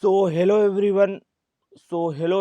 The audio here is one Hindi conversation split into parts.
सो हेलो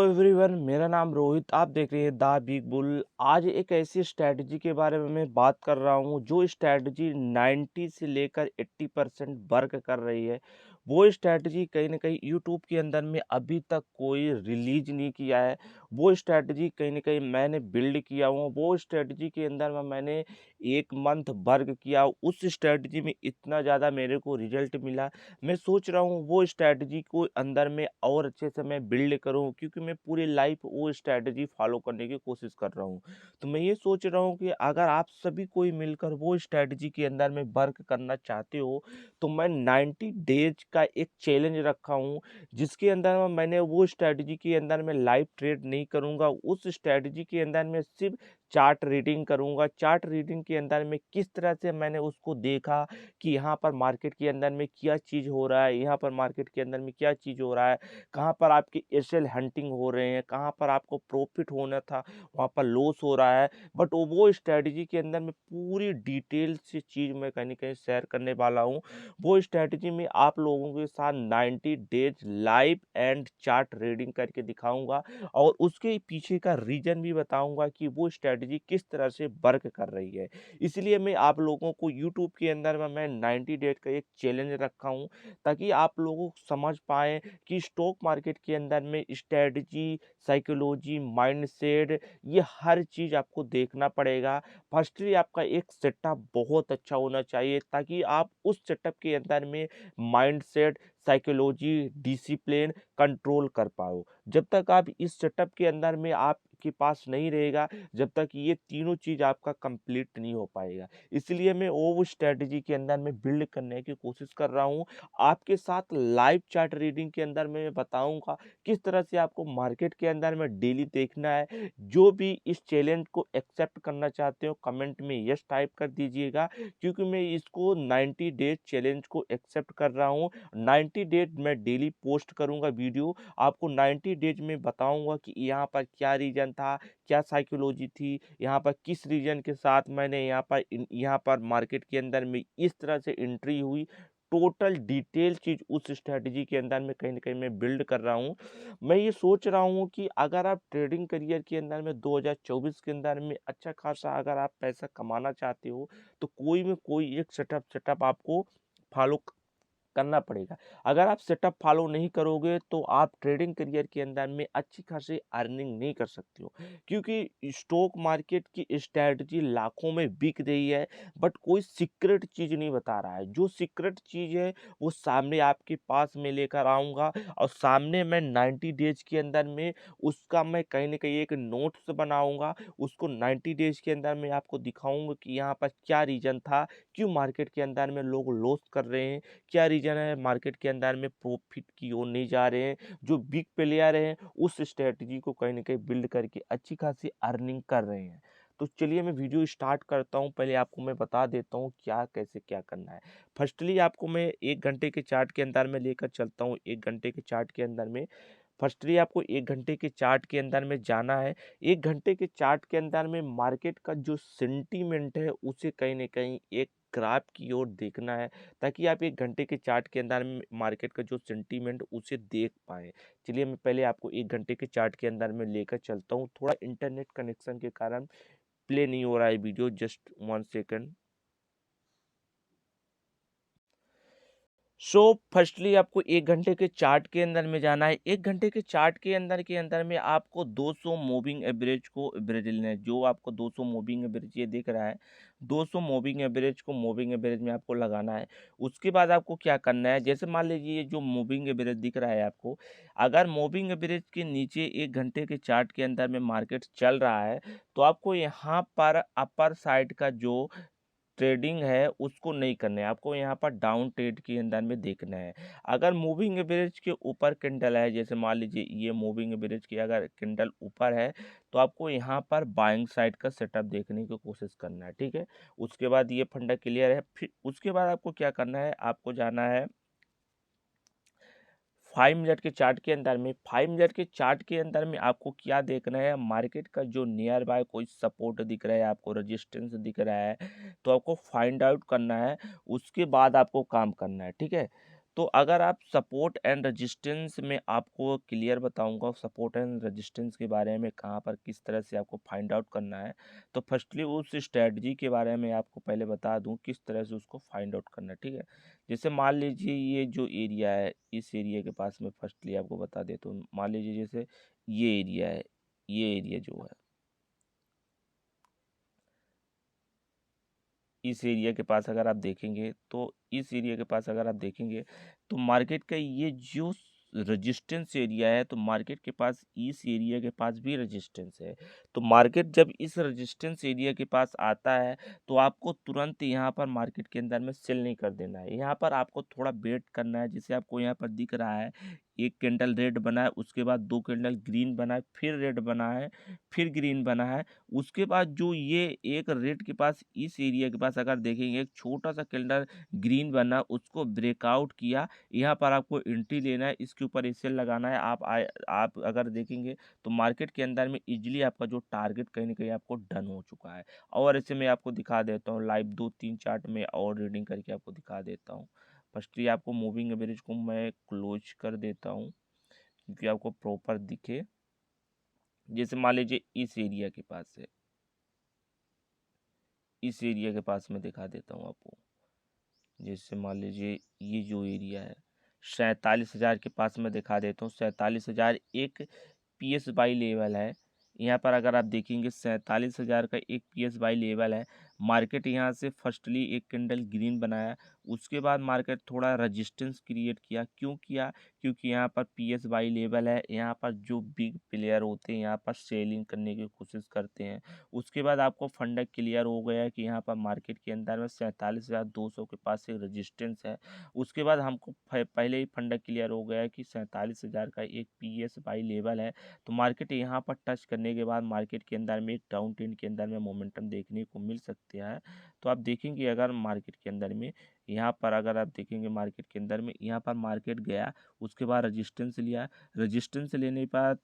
एवरीवन मेरा नाम रोहित। आप देख रहे हैं द बिग बुल। आज एक ऐसी स्ट्रैटेजी के बारे में मैं बात कर रहा हूँ जो स्ट्रैटेजी 90 से लेकर 80% वर्क कर रही है। वो स्ट्रैटेजी कहीं ना कहीं यूट्यूब के अंदर में अभी तक कोई रिलीज नहीं किया है। वो स्ट्रैटेजी कहीं ना कहीं मैंने बिल्ड किया हुआ। वो स्ट्रैटेजी के अंदर में मैंने 1 मंथ वर्क किया। उस स्ट्रैटेजी में इतना ज़्यादा मेरे को रिजल्ट मिला। मैं सोच रहा हूँ वो स्ट्रैटेजी को अंदर में और अच्छे से मैं बिल्ड करूँ, क्योंकि मैं पूरी लाइफ वो स्ट्रैटेजी फॉलो करने की कोशिश कर रहा हूँ। तो मैं ये सोच रहा हूँ कि अगर आप सभी कोई मिलकर वो स्ट्रैटेजी के अंदर में वर्क करना चाहते हो, तो मैं 90 डेज का एक चैलेंज रखा हूँ, जिसके अंदर में मैंने वो स्ट्रैटेजी के अंदर में लाइव ट्रेड नहीं करूँगा। उस स्ट्रैटेजी के अंदर में सिर्फ चार्ट रीडिंग करूँगा। चार्ट रीडिंग के अंदर में किस तरह से मैंने उसको देखा कि यहाँ पर मार्केट के अंदर में क्या चीज़ हो रहा है, यहाँ पर मार्केट के अंदर में क्या चीज़ हो रहा है, कहाँ पर आपकी एसएल हंटिंग हो रहे हैं, कहाँ पर आपको प्रॉफिट होना था वहाँ पर लॉस हो रहा है। बट वो स्ट्रैटेजी के अंदर में पूरी डिटेल से चीज़ मैं कहीं ना कहीं शेयर करने वाला हूँ। वो स्ट्रैटेजी में आप लोगों के साथ 90 days live and chart reading करके दिखाऊंगा, और उसके पीछे का रीजन भी बताऊंगा कि वो स्ट्रैटेजी किस तरह से वर्क कर रही है। इसलिए मैं आप लोगों को यूट्यूब के अंदर में मैं 90 डेज का एक चैलेंज रखा हूँ, ताकि आप लोग समझ पाएँ कि स्टॉक मार्केट के अंदर में स्ट्रेटजी, साइकोलॉजी, माइंडसेट, ये हर चीज़ आपको देखना पड़ेगा। फर्स्टली आपका एक सेटअप बहुत अच्छा होना चाहिए, ताकि आप उस सेटअप के अंदर में माइंडसेट, साइकोलॉजी, डिसिप्लिन कंट्रोल कर पाओ। जब तक आप इस सेटअप के अंदर में आपके पास नहीं रहेगा, जब तक ये तीनों चीज़ आपका कंप्लीट नहीं हो पाएगा। इसलिए मैं वो स्ट्रैटेजी के अंदर में बिल्ड करने की कोशिश कर रहा हूँ। आपके साथ लाइव चार्ट रीडिंग के अंदर मैं बताऊँगा किस तरह से आपको मार्केट के अंदर में डेली देखना है। जो भी इस चैलेंज को एक्सेप्ट करना चाहते हो, कमेंट में यस टाइप कर दीजिएगा, क्योंकि मैं इसको 90 डेज चैलेंज को एक्सेप्ट कर रहा हूँ। 90 डेज मैं डेली पोस्ट करूँगा वीडियो। आपको 90 डेज में बताऊँगा कि यहाँ पर क्या रीज़न था, क्या साइकोलॉजी थी, यहाँ पर किस रीजन के साथ मैंने यहाँ पर मार्केट के अंदर में इस तरह से एंट्री हुई। टोटल डिटेल चीज़ उस स्ट्रैटेजी के अंदर में कहीं न कहीं मैं बिल्ड कर रहा हूँ। मैं ये सोच रहा हूँ कि अगर आप ट्रेडिंग करियर के अंदर में 2024 के अंदर में अच्छा खासा अगर आप पैसा कमाना चाहते हो, तो कोई में कोई एक सेटअप आपको फॉलो करना पड़ेगा। अगर आप सेटअप फॉलो नहीं करोगे, तो आप ट्रेडिंग करियर के अंदर में अच्छी खासी अर्निंग नहीं कर सकते हो, क्योंकि स्टॉक मार्केट की स्ट्रैटेजी लाखों में बिक रही है, बट कोई सीक्रेट चीज़ नहीं बता रहा है। जो सीक्रेट चीज़ है वो सामने आपके पास में लेकर आऊँगा, और सामने मैं 90 डेज के अंदर में उसका मैं कहीं न कहीं एक नोट्स बनाऊँगा। उसको 90 डेज के अंदर में आपको दिखाऊँगा कि यहाँ पर क्या रीज़न था, क्यों मार्केट के अंदर में लोग लॉस कर रहे हैं, क्या रीज़न है मार्केट के अंदर में प्रॉफिट की ओर नहीं जा रहे हैं। जो बिग प्लेयर हैं उस स्ट्रेटजी को कहीं न कहीं बिल्ड करके अच्छी खासी अर्निंग कर रहे हैं। तो चलिए मैं वीडियो स्टार्ट करता हूँ। पहले आपको मैं बता देता हूँ क्या कैसे क्या करना है। फर्स्टली आपको मैं 1 घंटे के चार्ट के अंदर में लेकर चलता हूँ। 1 घंटे के चार्ट के अंदर में फर्स्टली आपको 1 घंटे के चार्ट के अंदर में जाना है। 1 घंटे के चार्ट के अंदर में मार्केट का जो सेंटीमेंट है उसे कहीं न कहीं एक ग्राफ की ओर देखना है, ताकि आप 1 घंटे के चार्ट के अंदर में मार्केट का जो सेंटीमेंट उसे देख पाएँ। चलिए मैं पहले आपको 1 घंटे के चार्ट के अंदर में लेकर चलता हूँ। थोड़ा इंटरनेट कनेक्शन के कारण प्ले नहीं हो रहा है video, just 1 second. So firstly आपको 1 घंटे के चार्ट के अंदर में जाना है। 1 घंटे के चार्ट के अंदर में आपको 200 मूविंग एवरेज को एवरेज लेना है। जो आपको 200 मूविंग एवरेज ये दिख रहा है, 200 मूविंग एवरेज को मूविंग एवरेज में आपको लगाना है। उसके बाद आपको क्या करना है, जैसे मान लीजिए ये जो मूविंग एवरेज दिख रहा है आपको, अगर मूविंग एवरेज के नीचे 1 घंटे के चार्ट के अंदर में मार्केट चल रहा है, तो आपको यहाँ पर अपर साइड का जो ट्रेडिंग है उसको नहीं करना है। आपको यहाँ पर डाउन ट्रेड के अंदर में देखना है। अगर मूविंग एवरेज के ऊपर कैंडल है, जैसे मान लीजिए ये मूविंग एवरेज की अगर कैंडल ऊपर है, तो आपको यहाँ पर बाइंग साइड का सेटअप देखने की कोशिश करना है। ठीक है, उसके बाद ये फंडा क्लियर है। फिर उसके बाद आपको क्या करना है, आपको जाना है 5 मिनट के चार्ट के अंदर में। 5 मिनट के चार्ट के अंदर में आपको क्या देखना है, मार्केट का जो नियर बाय कोई सपोर्ट दिख रहा है, आपको रेजिस्टेंस दिख रहा है, तो आपको फाइंड आउट करना है। उसके बाद आपको काम करना है। ठीक है, तो अगर आप सपोर्ट एंड रेजिस्टेंस में आपको क्लियर बताऊंगा सपोर्ट एंड रेजिस्टेंस के बारे में, कहाँ पर किस तरह से आपको फाइंड आउट करना है। तो फर्स्टली उस स्ट्रेटजी के बारे में आपको पहले बता दूं किस तरह से उसको फाइंड आउट करना है, ठीक है। जैसे मान लीजिए ये जो एरिया है, इस एरिया के पास में फर्स्टली आपको बता देता हूँ। मान लीजिए जैसे ये एरिया है, ये एरिया जो है, इस एरिया के पास अगर आप देखेंगे तो इस एरिया के पास अगर आप देखेंगे तो मार्केट का ये जो रेजिस्टेंस एरिया है, तो मार्केट के पास इस एरिया के पास भी रेजिस्टेंस है। तो मार्केट जब इस रेजिस्टेंस एरिया के पास आता है तो आपको तुरंत यहाँ पर मार्केट के अंदर में सेल नहीं कर देना है। यहाँ पर आपको थोड़ा वेट करना है। जैसे आपको यहाँ पर दिख रहा है एक कैंडल रेड बना है, उसके बाद दो कैंडल ग्रीन बना है, फिर रेड बना है, फिर ग्रीन बना है। उसके बाद जो ये एक रेड के पास इस एरिया के पास अगर देखेंगे एक छोटा सा कैंडल ग्रीन बना, उसको ब्रेकआउट किया। यहाँ पर आपको एंट्री लेना है, इसके ऊपर एसएल लगाना है। आप अगर देखेंगे तो मार्केट के अंदर में इजीली आपका जो टारगेट कहीं ना कहीं आपको डन हो चुका है। और ऐसे मैं आपको दिखा देता हूँ लाइव 2-3 चार्ट में और रीडिंग करके आपको दिखा देता हूँ। फर्स्टली आपको मूविंग एवरेज को मैं क्लोज कर देता हूँ क्योंकि आपको प्रॉपर दिखे। जैसे मान लीजिए इस एरिया के पास है, इस एरिया के पास में दिखा देता हूँ आपको। जैसे मान लीजिए ये जो एरिया है 47,000 के पास में दिखा देता हूँ। 47,000 एक पीएस बाई लेवल है। यहाँ पर अगर आप देखेंगे 47,000 का एक पीएस बाई लेवल है। मार्केट यहाँ से फर्स्टली एक कैंडल ग्रीन बनाया, उसके बाद मार्केट थोड़ा रेजिस्टेंस क्रिएट किया। क्यों किया? क्योंकि यहाँ पर पीएस बाई लेवल है। यहाँ पर जो बिग प्लेयर होते हैं यहाँ पर सेलिंग करने की कोशिश करते हैं। उसके बाद आपको फंडा क्लियर हो गया है कि यहाँ पर मार्केट के अंदर में 47,200 के पास एक रेजिस्टेंस है। उसके बाद हमको पहले ही फंडा क्लियर हो गया है कि 47,000 का एक पीएस बाई लेवल है। तो मार्केट यहाँ पर टच करने के बाद मार्केट के अंदर में एक डाउन ट्रेंड के अंदर में मोमेंटम देखने को मिल सकता है। तो आप देखेंगे अगर मार्केट के अंदर में यहाँ पर अगर आप देखेंगे मार्केट के अंदर में यहाँ पर मार्केट गया, उसके बाद रेजिस्टेंस लिया। रेजिस्टेंस लेने के बाद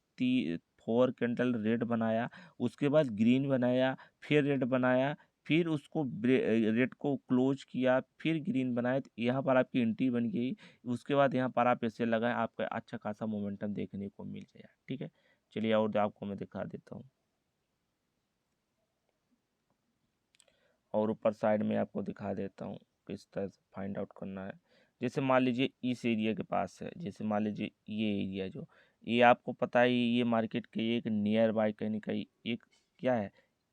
4 कैंडल रेड बनाया, उसके बाद ग्रीन बनाया, फिर रेड बनाया, फिर उसको रेड को क्लोज किया, फिर ग्रीन बनाया। तो यहाँ पर आपकी एंट्री बन गई। उसके बाद यहाँ पर आप ऐसे लगाएं, आपका अच्छा खासा मोमेंटम देखने को मिल जाएगा, ठीक है। चलिए और आपको मैं दिखा देता हूँ, और ऊपर साइड में आपको दिखा देता हूँ किस तरह से फाइंड आउट करना है। जैसे मान लीजिए इस एरिया के पास है, जैसे मान लीजिए ये एरिया जो ये आपको पता है ये मार्केट के एक नियर बाय कहीं ना कहीं एक क्या है,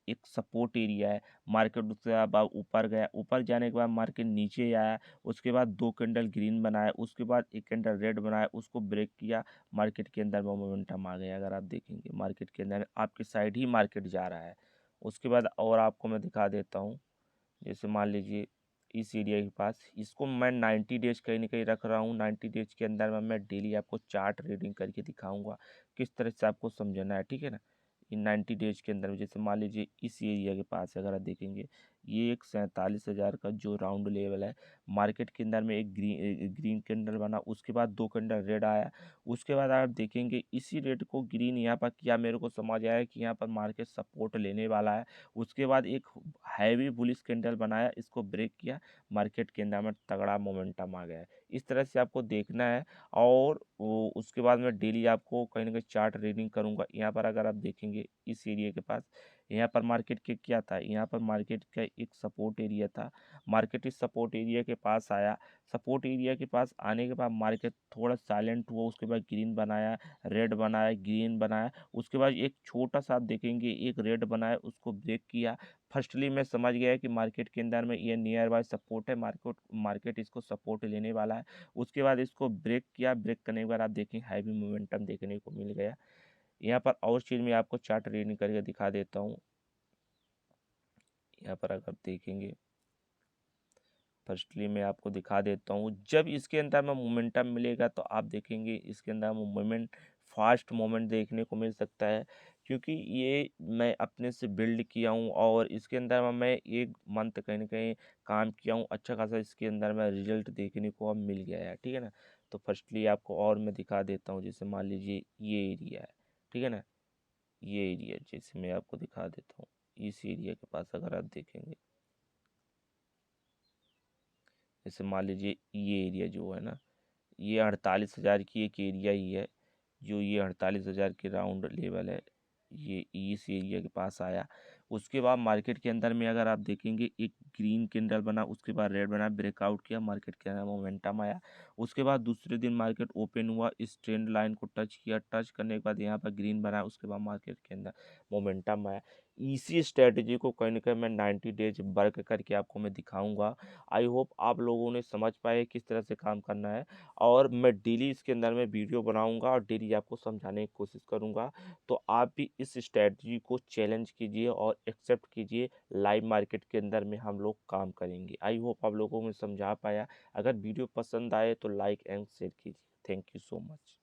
एक सपोर्ट एरिया है। मार्केट उससे अब ऊपर गया, ऊपर जाने के बाद मार्केट नीचे आया, उसके बाद दो कैंडल ग्रीन बनाया, उसके बाद एक कैंडल रेड बनाया, उसको ब्रेक किया। मार्केट के अंदर में मोमेंटम आ गया। अगर आप देखेंगे मार्केट के अंदर आपके साइड ही मार्केट जा रहा है। उसके बाद और आपको मैं दिखा देता हूँ। जैसे मान लीजिए इस एरिया के पास इसको मैं 90 डेज कहीं ना कहीं रख रहा हूँ। 90 डेज के अंदर में मैं डेली आपको चार्ट रीडिंग करके दिखाऊंगा किस तरह से आपको समझना है, ठीक है ना। इन 90 डेज के अंदर में जैसे मान लीजिए इस एरिया के पास अगर आप देखेंगे ये एक 47,000 का जो राउंड लेवल है, मार्केट के अंदर में एक ग्रीन कैंडल बना, उसके बाद दो कैंडल रेड आया। उसके बाद आप देखेंगे इसी रेड को ग्रीन यहाँ पर किया, मेरे को समझ आया कि यहाँ पर मार्केट सपोर्ट लेने वाला है। उसके बाद एक हैवी बुलिश कैंडल बनाया, इसको ब्रेक किया, मार्केट के अंदर में तगड़ा मोमेंटम आ गया है। इस तरह से आपको देखना है। और उसके बाद मैं डेली आपको कहीं ना कहीं चार्ट रीडिंग करूंगा। यहाँ पर अगर आप देखेंगे इस एरिया के पास यहाँ पर मार्केट के क्या था, यहाँ पर मार्केट का एक सपोर्ट एरिया था। मार्केट इस सपोर्ट एरिया के पास आया। सपोर्ट एरिया के पास आने के बाद मार्केट थोड़ा साइलेंट हुआ, उसके बाद ग्रीन बनाया, रेड बनाया, ग्रीन बनाया। उसके बाद एक छोटा सा आप देखेंगे एक रेड बनाया, उसको ब्रेक किया। फर्स्टली मैं समझ गया कि मार्केट के अंदर में ये नियर बाय सपोर्ट है, मार्केट मार्केट इसको सपोर्ट लेने वाला है। उसके बाद इसको ब्रेक किया, ब्रेक करने के बाद आप देखें हैवी मोमेंटम देखने को मिल गया। यहाँ पर और चीज़ मैं आपको चार्ट रीडिंग करके दिखा देता हूँ। यहाँ पर अगर देखेंगे फर्स्टली मैं आपको दिखा देता हूँ, जब इसके अंदर में मोमेंटम मिलेगा तो आप देखेंगे इसके अंदर मोमेंट फास्ट मोमेंट देखने को मिल सकता है। क्योंकि ये मैं अपने से बिल्ड किया हूँ और इसके अंदर में मैं एक मंथ कहीं ना कहीं काम किया हूँ। अच्छा खासा इसके अंदर में रिजल्ट देखने को अब मिल गया है, ठीक है ना। तो फर्स्टली आपको और मैं दिखा देता हूँ। जैसे मान लीजिए ये एरिया है, ठीक है ना, ये एरिया जैसे मैं आपको दिखा देता हूँ। इस एरिया के पास अगर आप देखेंगे, जैसे मान लीजिए ये एरिया जो है ना, ये 48,000 की एक एरिया ही है, जो ये 48,000 के राउंड लेवल है, ये इस एरिया के पास आया। उसके बाद मार्केट के अंदर में अगर आप देखेंगे एक ग्रीन कैंडल बना, उसके बाद रेड बना, ब्रेकआउट किया, मार्केट के अंदर मोमेंटम आया। उसके बाद दूसरे दिन मार्केट ओपन हुआ, इस ट्रेंड लाइन को टच किया, टच करने के बाद यहाँ पर ग्रीन बना, उसके बाद मार्केट के अंदर मोमेंटम आया। इसी स्ट्रेटजी को कहीं ना कहीं मैं 90 डेज वर्क करके आपको मैं दिखाऊंगा। आई होप आप लोगों ने समझ पाए किस तरह से काम करना है, और मैं डेली इसके अंदर में वीडियो बनाऊंगा और डेली आपको समझाने की कोशिश करूंगा। तो आप भी इस स्ट्रेटजी को चैलेंज कीजिए और एक्सेप्ट कीजिए, लाइव मार्केट के अंदर में हम लोग काम करेंगे। आई होप आप लोगों को मैं समझा पाया। अगर वीडियो पसंद आए तो लाइक एंड शेयर कीजिए। Thank you so much.